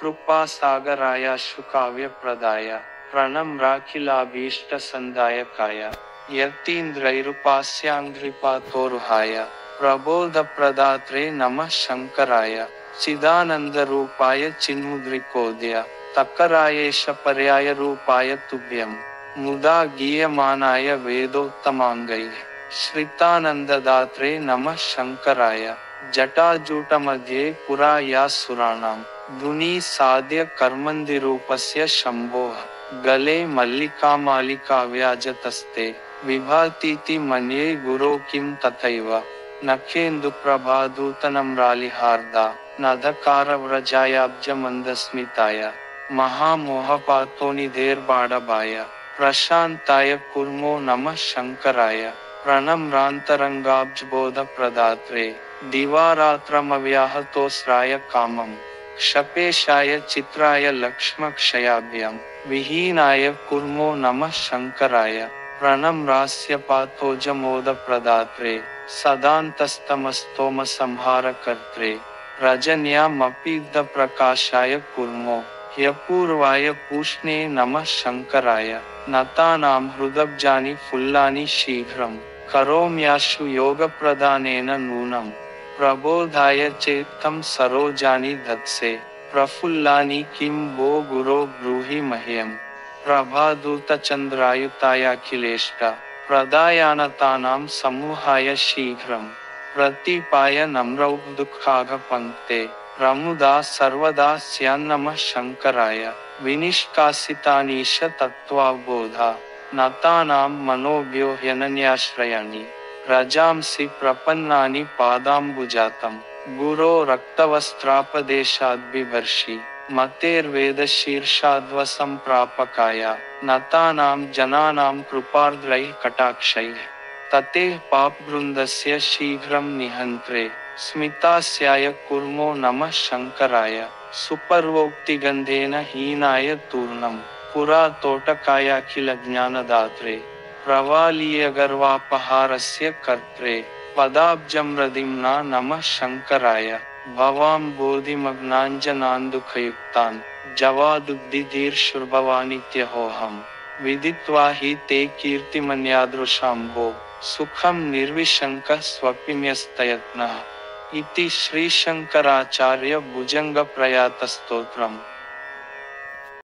कृपासागराय शुकाव्यप्रदाय प्रणम्राखिलाभीष्टसन्दायकाय यतीन्द्रैरुपास्याङ्घ्रिपातोरुहाय प्रबोधप्रदात्रे नमः शङ्कराय चिदानन्दरूपाय चिन्मुद्रिकोदय तकरायेश पर्यायरूपाय तुभ्यं मुदा गीयमानाय वेदोत्तमाङ्गैः श्रितानन्ददात्रे नमः शङ्कराय जटाजूटमध्ये पुरा या सुराणां धुनी साध्य कर्मन्दिरूपस्य शम्भोः गले मल्लिकामालिका व्याजतस्ते विभातीति मन्ये गुरो किं तथैव नखेन्दुप्रभाधूतनम्रालिहार्दा नधकारव्रजायाब्जमन्दस्मिताय महामोहपातोनिधेर्बाडभाय प्रशान्ताय कुर्मो नमः शङ्कराय प्रणम्रान्तरङ्गाब्जबोधप्रदात्रे दिवारात्रमव्याहतोस्राय कामं क्षपेशाय चित्राय लक्ष्मक्षयाभ्यं विहीनाय कुर्मो नमः शङ्कराय प्रणम्रास्यपाथोजमोदप्रदात्रे सदान्तस्तमस्तोमसंहारकर्त्रे रजन्यामपीदप्रकाशाय कुर्मो ह्यपूर्वाय पूष्णे नमः शङ्कराय नतानां हृदब्जानि फुल्लानि शीघ्रं करोम्याशु योगप्रदानेन नूनं प्रबोधाय चेत्तं सरोजानि धत्से प्रफुल्लानि किं वो गुरो ब्रूहि मह्यं प्रभाधूतचन्द्रायुतायाखिलेष्ट प्रदायानतानां समूहाय शीघ्रं प्रतिपाय नम्रौ दुःखाघपङ्क्ते प्रमुदा सर्वदा स्यान्नमः शङ्कराय विनिष्कासितानीश तत्त्वावबोधा नतानां मनोभ्यो ह्यनन्याश्रयाणि रजांसि प्रपन्नानि पादाम्बुजातं गुरो रक्तवस्त्रापदेशाद्बिभर्षि मतेर्वेदशीर्षाद्वसम्प्रापकाय नतानां जनानां कृपार्द्रैः कटाक्षैः ततेः पापवृन्दस्य शीघ्रं निहन्त्रे स्मितास्याय कुर्मो नमः शङ्कराय सुपर्वोक्तिगन्धेन हीनाय तूर्णं पुरा तोटकायाखिलज्ञानदात्रे प्रवालीयगर्वापहारस्य कर्त्रे पदाब्जमृदिम्ना नमः शङ्कराय भवाम्बोधिमग्नाञ्जनान्दुःखयुक्तान् जवादुद्धिधीर्षुर्भवानित्यहोऽहं विदित्वा हि ते कीर्तिमन्यादृशाम्बो सुखं निर्विशङ्कः स्वपिम्यस्तयत्नः इति श्रीशङ्कराचार्य भुजङ्गप्रयातस्तोत्रम्।